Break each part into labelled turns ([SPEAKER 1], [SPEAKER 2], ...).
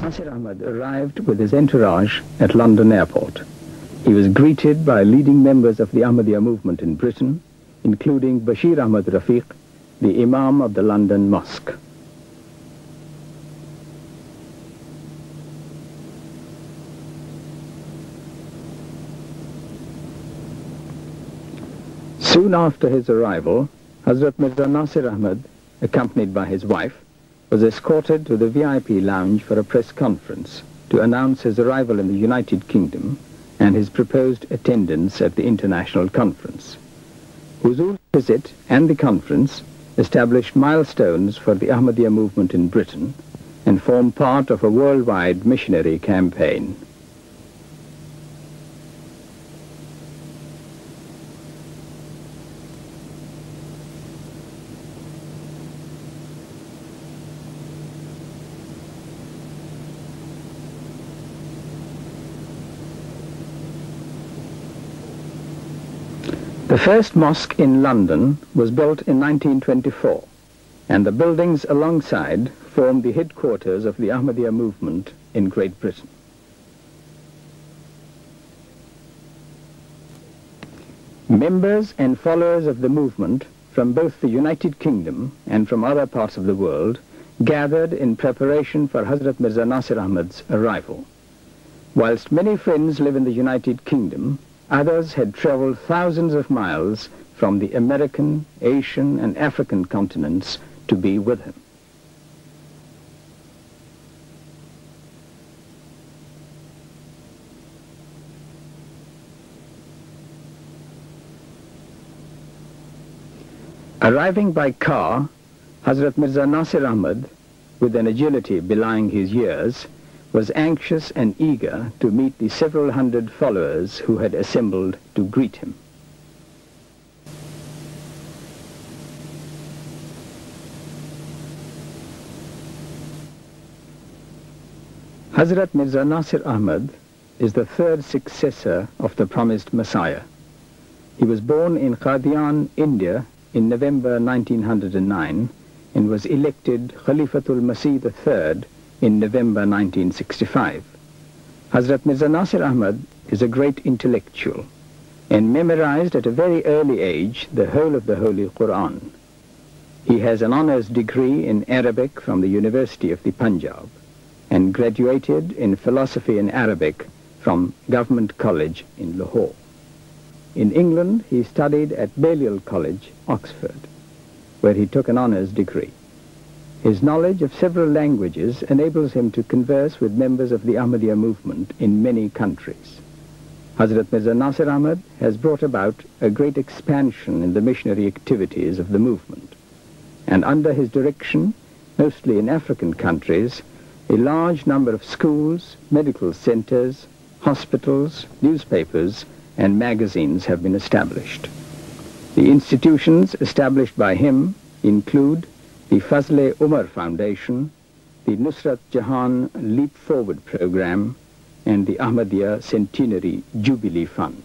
[SPEAKER 1] Nasir Ahmad arrived with his entourage at London airport. He was greeted by leading members of the Ahmadiyya movement in Britain, including Bashir Ahmad Rafiq, the Imam of the London Mosque. Soon after his arrival, Hazrat Mirza Nasir Ahmad, accompanied by his wife, was escorted to the VIP lounge for a press conference to announce his arrival in the United Kingdom and his proposed attendance at the international conference. Huzur's visit and the conference established milestones for the Ahmadiyya movement in Britain and form part of a worldwide missionary campaign. The first mosque in London was built in 1924, and the buildings alongside formed the headquarters of the Ahmadiyya movement in Great Britain. Members and followers of the movement from both the United Kingdom and from other parts of the world gathered in preparation for Hazrat Mirza Nasir Ahmad's arrival. Whilst many friends live in the United Kingdom, others had traveled thousands of miles from the American, Asian, and African continents to be with him. Arriving by car, Hazrat Mirza Nasir Ahmad, with an agility belying his years, was anxious and eager to meet the several hundred followers who had assembled to greet him. Hazrat Mirza Nasir Ahmad is the third successor of the promised Messiah. He was born in Qadian, India in November 1909 and was elected Khalifatul Masih III in November 1965. Hazrat Mirza Nasir Ahmad is a great intellectual and memorized at a very early age the whole of the Holy Quran. He has an honors degree in Arabic from the University of the Punjab and graduated in philosophy in Arabic from Government College in Lahore. In England, he studied at Balliol College, Oxford, where he took an honors degree. His knowledge of several languages enables him to converse with members of the Ahmadiyya movement in many countries. Hazrat Mirza Nasir Ahmad has brought about a great expansion in the missionary activities of the movement, and under his direction, mostly in African countries, a large number of schools, medical centers, hospitals, newspapers, and magazines have been established. The institutions established by him include the Fazle Umar Foundation, the Nusrat Jahan Leap Forward Program, and the Ahmadiyya Centenary Jubilee Fund.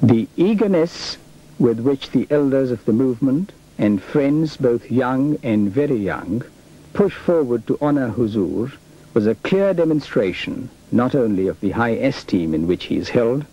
[SPEAKER 1] The eagerness with which the elders of the movement and friends both young and very young push forward to honor Huzur was a clear demonstration not only of the high esteem in which he is held,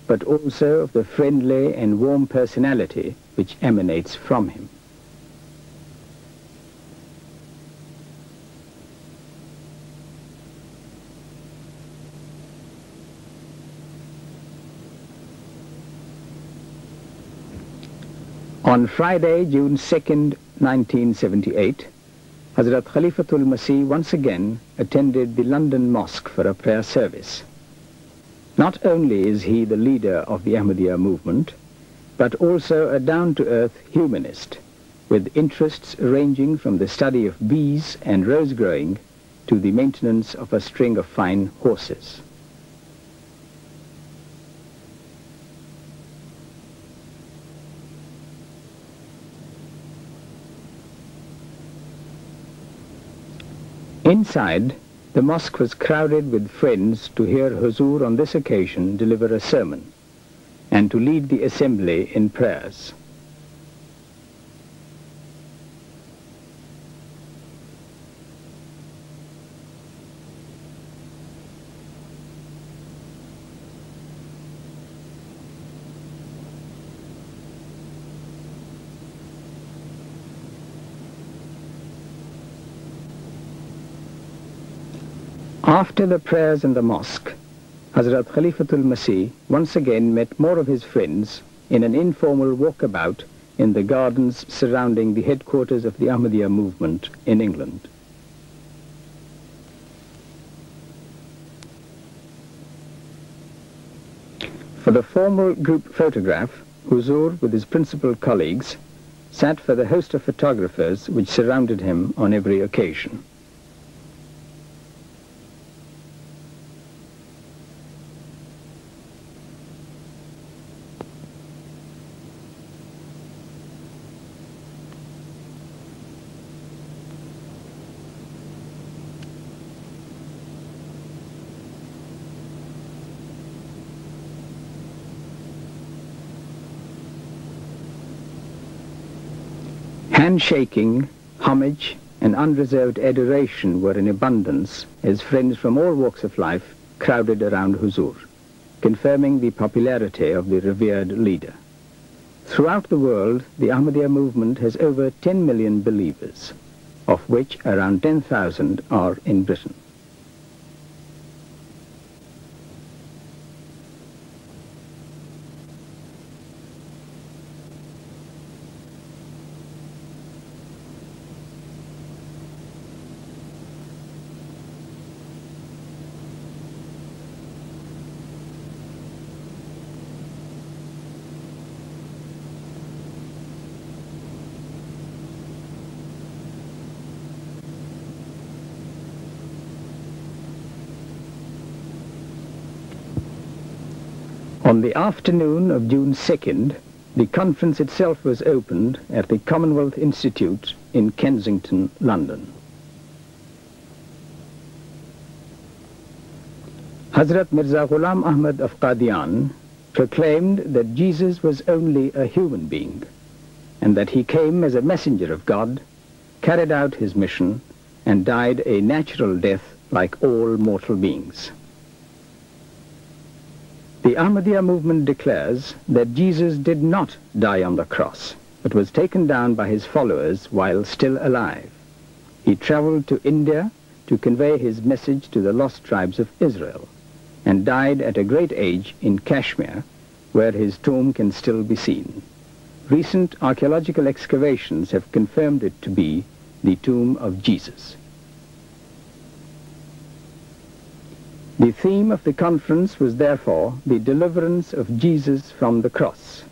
[SPEAKER 1] but also of the friendly and warm personality which emanates from him. On Friday, June 2nd, 1978, Hazrat Khalifatul Masih once again attended the London Mosque for a prayer service. Not only is he the leader of the Ahmadiyya movement, but also a down-to-earth humanist, with interests ranging from the study of bees and rose growing to the maintenance of a string of fine horses. Inside, the mosque was crowded with friends to hear Huzur on this occasion deliver a sermon, and to lead the assembly in prayers. After the prayers in the mosque, Hazrat Khalifatul Masih once again met more of his friends in an informal walkabout in the gardens surrounding the headquarters of the Ahmadiyya movement in England. For the formal group photograph, Huzur with his principal colleagues sat for the host of photographers which surrounded him on every occasion. Handshaking, homage, and unreserved adoration were in abundance as friends from all walks of life crowded around Huzur, confirming the popularity of the revered leader. Throughout the world, the Ahmadiyya movement has over 10 million believers, of which around 10,000 are in Britain. On the afternoon of June 2nd, the conference itself was opened at the Commonwealth Institute in Kensington, London. Hazrat Mirza Ghulam Ahmad of Qadian proclaimed that Jesus was only a human being and that he came as a messenger of God, carried out his mission, and died a natural death like all mortal beings. The Ahmadiyya movement declares that Jesus did not die on the cross, but was taken down by his followers while still alive. He traveled to India to convey his message to the lost tribes of Israel, and died at a great age in Kashmir, where his tomb can still be seen. Recent archaeological excavations have confirmed it to be the tomb of Jesus. The theme of the conference was therefore the deliverance of Jesus from the cross,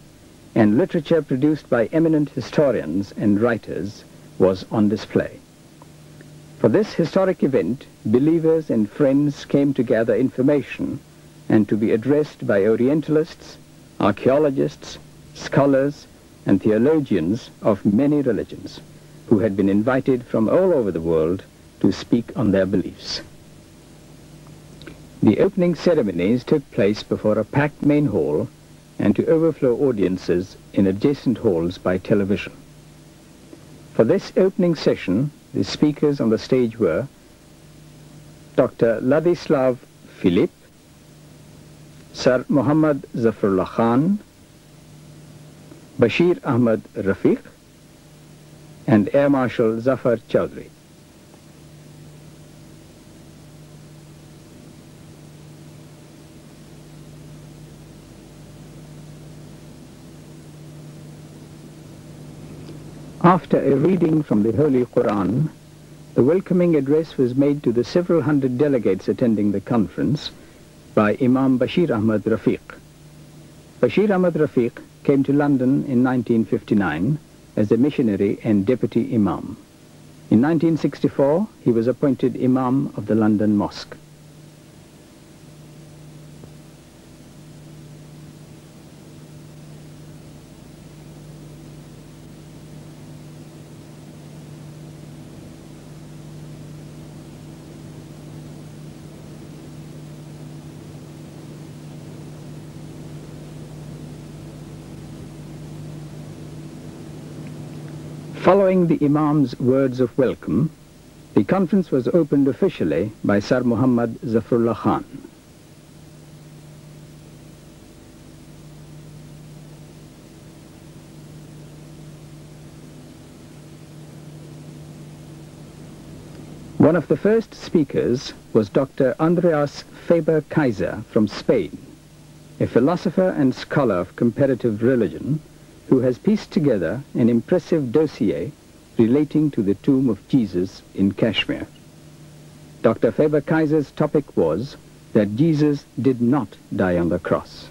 [SPEAKER 1] and literature produced by eminent historians and writers was on display. For this historic event, believers and friends came to gather information and to be addressed by Orientalists, archaeologists, scholars, and theologians of many religions, who had been invited from all over the world to speak on their beliefs. The opening ceremonies took place before a packed main hall and to overflow audiences in adjacent halls by television. For this opening session, the speakers on the stage were Dr. Ladislav Filip, Sir Muhammad Zafarullah Khan, Bashir Ahmad Rafiq, and Air Marshal Zafar Chowdhury. After a reading from the Holy Quran, the welcoming address was made to the several hundred delegates attending the conference by Imam Bashir Ahmad Rafiq. Bashir Ahmad Rafiq came to London in 1959 as a missionary and deputy imam. In 1964, he was appointed imam of the London Mosque. Following the Imam's words of welcome, the conference was opened officially by Sir Muhammad Zafrullah Khan. One of the first speakers was Dr. Andreas Faber-Kaiser from Spain, a philosopher and scholar of comparative religion who has pieced together an impressive dossier relating to the tomb of Jesus in Kashmir. Dr. Faber-Kaiser's topic was that Jesus did not die on the cross.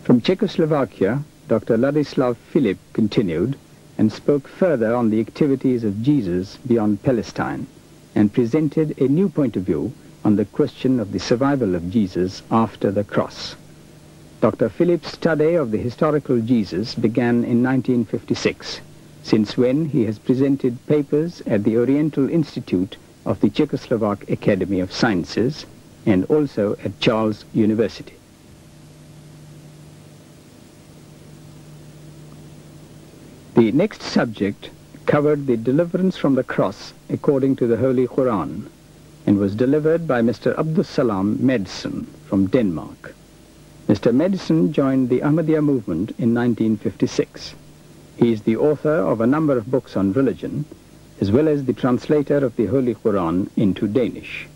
[SPEAKER 1] From Czechoslovakia, Dr. Ladislav Filip continued and spoke further on the activities of Jesus beyond Palestine and presented a new point of view on the question of the survival of Jesus after the cross. Dr. Philip's study of the historical Jesus began in 1956, since when he has presented papers at the Oriental Institute of the Czechoslovak Academy of Sciences and also at Charles University. The next subject covered the deliverance from the cross according to the Holy Quran and was delivered by Mr. Abdul Madsen from Denmark. Mr. Madsen joined the Ahmadiyya movement in 1956. He is the author of a number of books on religion, as well as the translator of the Holy Quran into Danish.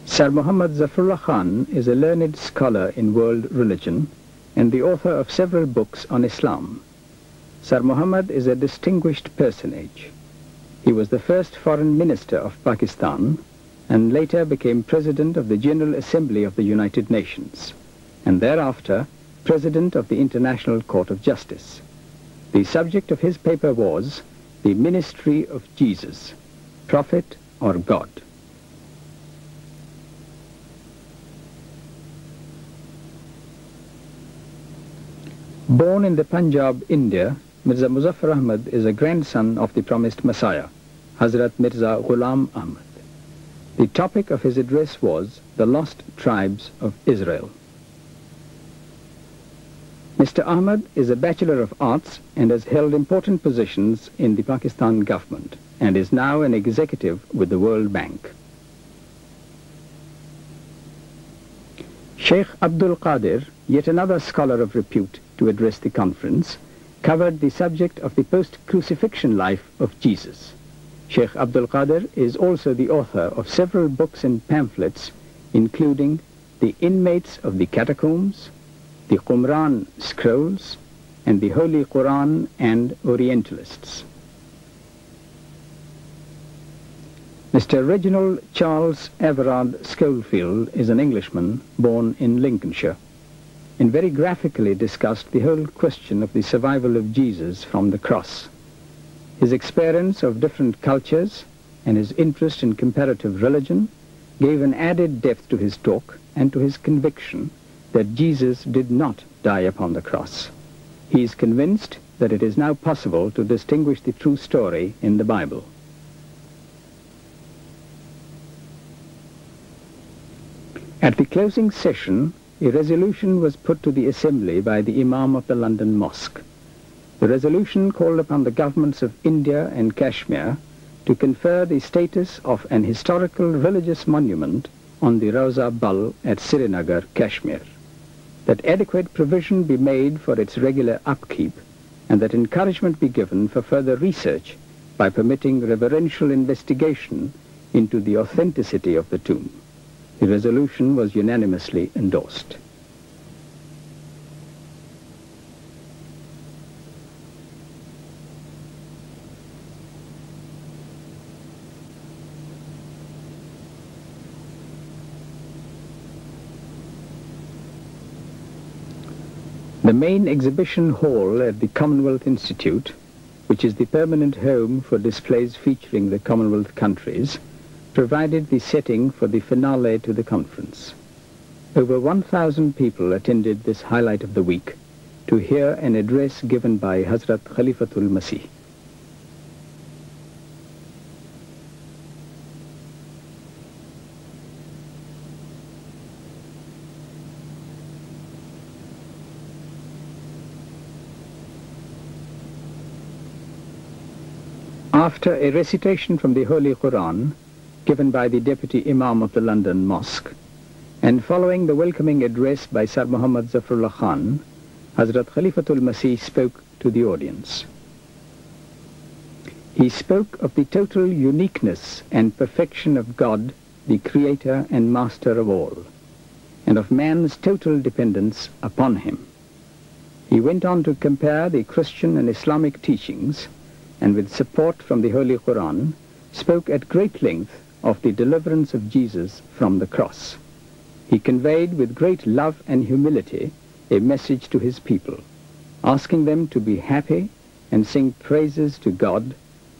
[SPEAKER 1] Sir Muhammad Zafrullah Khan is a learned scholar in world religion and the author of several books on Islam. Sir Muhammad is a distinguished personage. He was the first foreign minister of Pakistan and later became president of the General Assembly of the United Nations, and thereafter president of the International Court of Justice. The subject of his paper was the Ministry of Jesus, Prophet or God. Born in the Punjab, India, Mirza Muzaffar Ahmad is a grandson of the promised Messiah, Hazrat Mirza Ghulam Ahmad. The topic of his address was the lost tribes of Israel. Mr. Ahmad is a Bachelor of Arts and has held important positions in the Pakistan government and is now an executive with the World Bank. Sheikh Abdul Qadir, yet another scholar of repute to address the conference, covered the subject of the post-crucifixion life of Jesus. Sheikh Abdul Qadir is also the author of several books and pamphlets, including The Inmates of the Catacombs, the Qumran Scrolls, and the Holy Quran and Orientalists. Mr. Reginald Charles Everard Schofield is an Englishman born in Lincolnshire, and very graphically discussed the whole question of the survival of Jesus from the cross. His experience of different cultures and his interest in comparative religion gave an added depth to his talk and to his conviction that Jesus did not die upon the cross. He is convinced that it is now possible to distinguish the true story in the Bible. At the closing session, a resolution was put to the Assembly by the Imam of the London Mosque. The resolution called upon the governments of India and Kashmir to confer the status of an historical religious monument on the Rawza Bal at Srinagar, Kashmir, that adequate provision be made for its regular upkeep, and that encouragement be given for further research by permitting reverential investigation into the authenticity of the tomb. The resolution was unanimously endorsed. The main exhibition hall at the Commonwealth Institute, which is the permanent home for displays featuring the Commonwealth countries, provided the setting for the finale to the conference. Over 1,000 people attended this highlight of the week to hear an address given by Hazrat Khalifatul Masih. After a recitation from the Holy Quran given by the Deputy Imam of the London Mosque, and following the welcoming address by Sir Muhammad Zafrullah Khan, Hazrat Khalifatul Masih spoke to the audience. He spoke of the total uniqueness and perfection of God, the Creator and Master of all, and of man's total dependence upon him. He went on to compare the Christian and Islamic teachings, and with support from the Holy Quran, spoke at great length of the deliverance of Jesus from the cross. He conveyed with great love and humility a message to his people, asking them to be happy and sing praises to God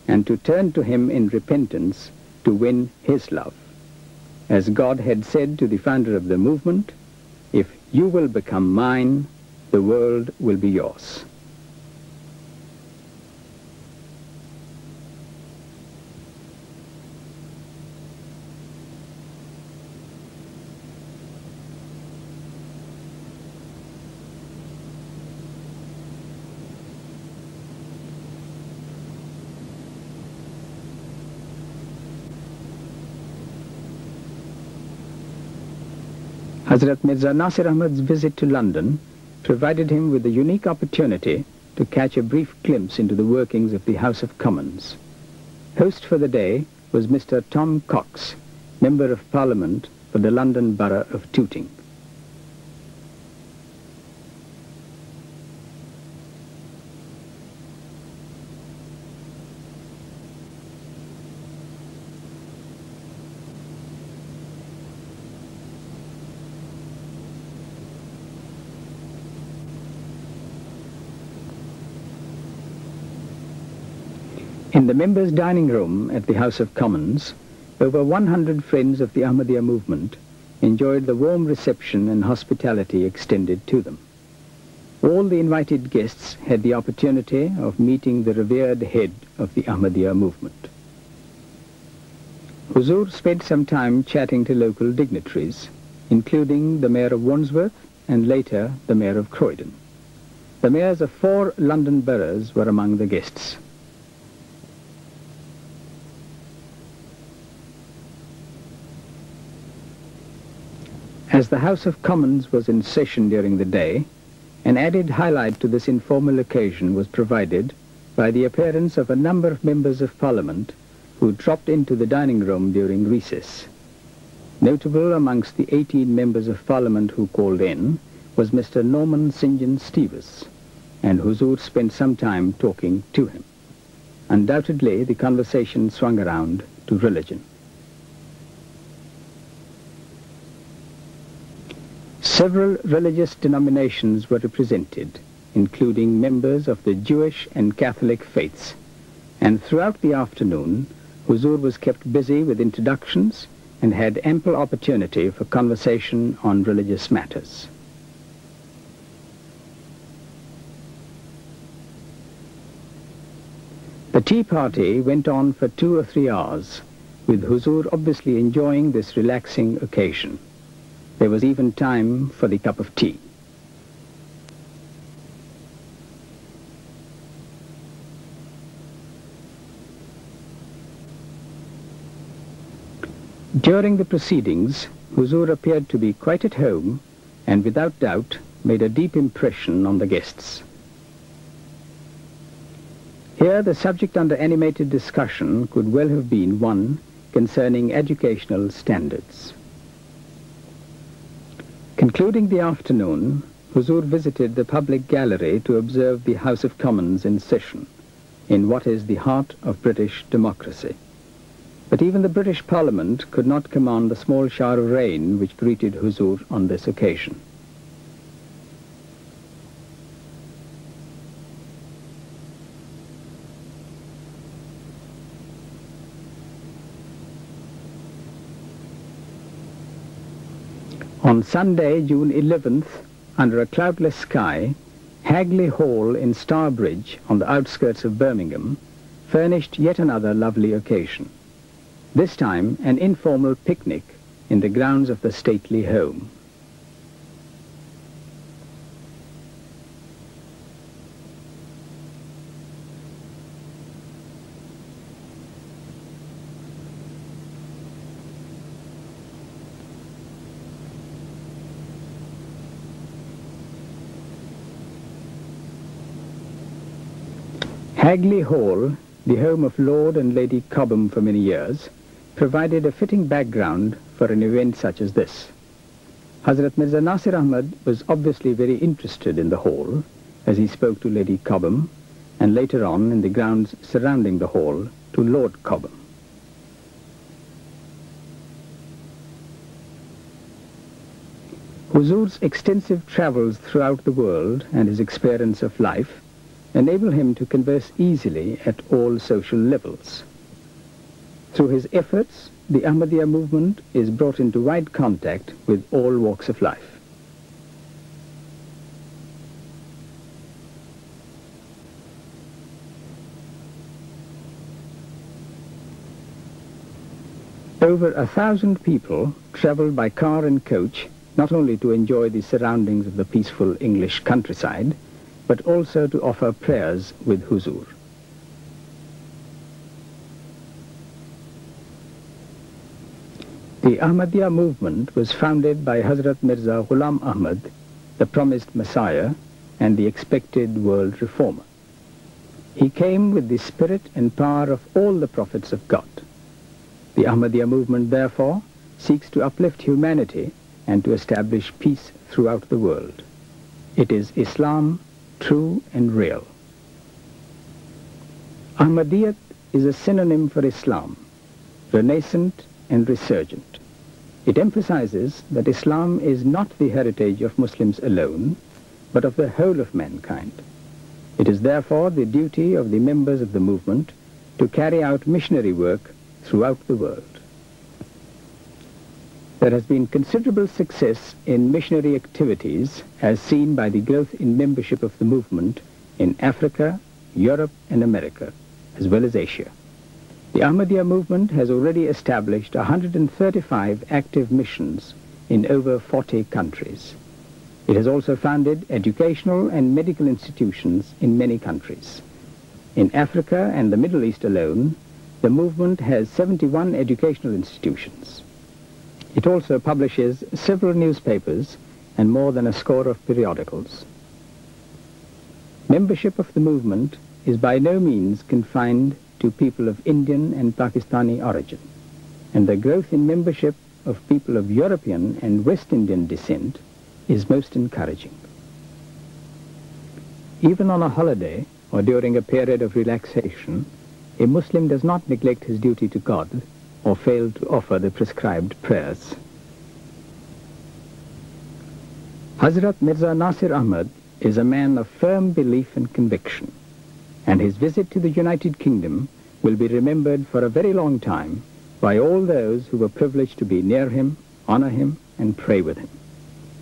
[SPEAKER 1] and to turn to him in repentance to win his love. As God had said to the founder of the movement, "If you will become mine, the world will be yours." Hazrat Mirza Nasir Ahmad's visit to London provided him with a unique opportunity to catch a brief glimpse into the workings of the House of Commons. Host for the day was Mr. Tom Cox, Member of Parliament for the London Borough of Tooting. In the members' dining room at the House of Commons, over 100 friends of the Ahmadiyya movement enjoyed the warm reception and hospitality extended to them. All the invited guests had the opportunity of meeting the revered head of the Ahmadiyya movement. Huzur spent some time chatting to local dignitaries, including the Mayor of Wandsworth and later the Mayor of Croydon. The mayors of 4 London boroughs were among the guests. As the House of Commons was in session during the day, an added highlight to this informal occasion was provided by the appearance of a number of members of Parliament who dropped into the dining room during recess. Notable amongst the 18 members of Parliament who called in was Mr. Norman St. John Stevens, and Huzur spent some time talking to him. Undoubtedly, the conversation swung around to religion. Several religious denominations were represented, including members of the Jewish and Catholic faiths, and throughout the afternoon, Huzur was kept busy with introductions and had ample opportunity for conversation on religious matters. The tea party went on for 2 or 3 hours, with Huzur obviously enjoying this relaxing occasion. There was even time for the cup of tea. During the proceedings, Huzur appeared to be quite at home and without doubt made a deep impression on the guests. Here the subject under animated discussion could well have been one concerning educational standards. Concluding the afternoon, Huzur visited the public gallery to observe the House of Commons in session, in what is the heart of British democracy. But even the British Parliament could not command the small shower of rain which greeted Huzur on this occasion. On Sunday, June 11th, under a cloudless sky, Hagley Hall in Starbridge, on the outskirts of Birmingham, furnished yet another lovely occasion. This time, an informal picnic in the grounds of the stately home. Hagley Hall, the home of Lord and Lady Cobham for many years, provided a fitting background for an event such as this. Hazrat Mirza Nasir Ahmad was obviously very interested in the hall as he spoke to Lady Cobham, and later on in the grounds surrounding the hall to Lord Cobham. Huzur's extensive travels throughout the world and his experience of life enable him to converse easily at all social levels. Through his efforts, the Ahmadiyya movement is brought into wide contact with all walks of life. Over 1,000 people travel by car and coach not only to enjoy the surroundings of the peaceful English countryside, but also to offer prayers with Huzur. The Ahmadiyya movement was founded by Hazrat Mirza Ghulam Ahmad, the promised Messiah and the expected world reformer. He came with the spirit and power of all the prophets of God. The Ahmadiyya movement, therefore, seeks to uplift humanity and to establish peace throughout the world. It is Islam, true and real. Ahmadiyyat is a synonym for Islam, renascent and resurgent. It emphasizes that Islam is not the heritage of Muslims alone, but of the whole of mankind. It is therefore the duty of the members of the movement to carry out missionary work throughout the world. There has been considerable success in missionary activities as seen by the growth in membership of the movement in Africa, Europe and America, as well as Asia. The Ahmadiyya movement has already established 135 active missions in over 40 countries. It has also founded educational and medical institutions in many countries. In Africa and the Middle East alone, the movement has 71 educational institutions. It also publishes several newspapers and more than a score of periodicals. Membership of the movement is by no means confined to people of Indian and Pakistani origin, and the growth in membership of people of European and West Indian descent is most encouraging. Even on a holiday or during a period of relaxation, a Muslim does not neglect his duty to God or fail to offer the prescribed prayers. Hazrat Mirza Nasir Ahmad is a man of firm belief and conviction, and his visit to the United Kingdom will be remembered for a very long time by all those who were privileged to be near him, honor him, and pray with him.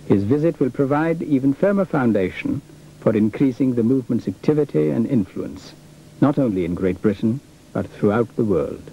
[SPEAKER 1] His visit will provide even firmer foundation for increasing the movement's activity and influence, not only in Great Britain, but throughout the world.